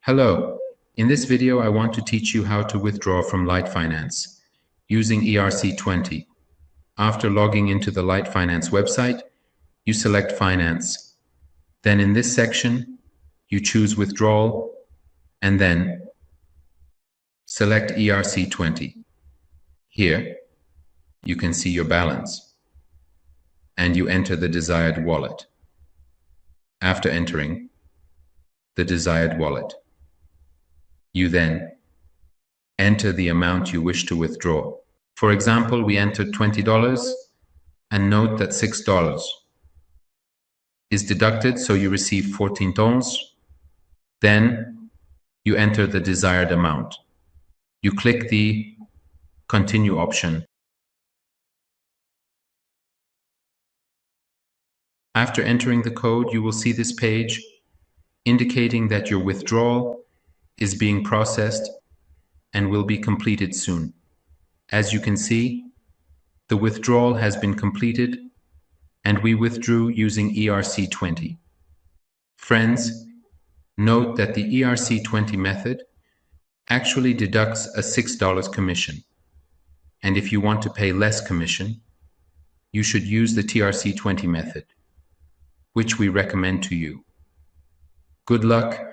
Hello. In this video, I want to teach you how to withdraw from LiteFinance using ERC20. After logging into the LiteFinance website, you select Finance. Then in this section, you choose Withdrawal and then select ERC20. Here, you can see your balance and you enter the desired wallet. After entering the desired wallet, you then enter the amount you wish to withdraw. For example, we entered $20 and note that $6 is deducted, so you receive $14. Then you enter the desired amount. You click the Continue option. After entering the code, you will see this page indicating that your withdrawal is being processed and will be completed soon. As you can see, the withdrawal has been completed and we withdrew using ERC20. Friends, note that the ERC20 method actually deducts a $6 commission. And if you want to pay less commission, you should use the TRC20 method, which we recommend to you. Good luck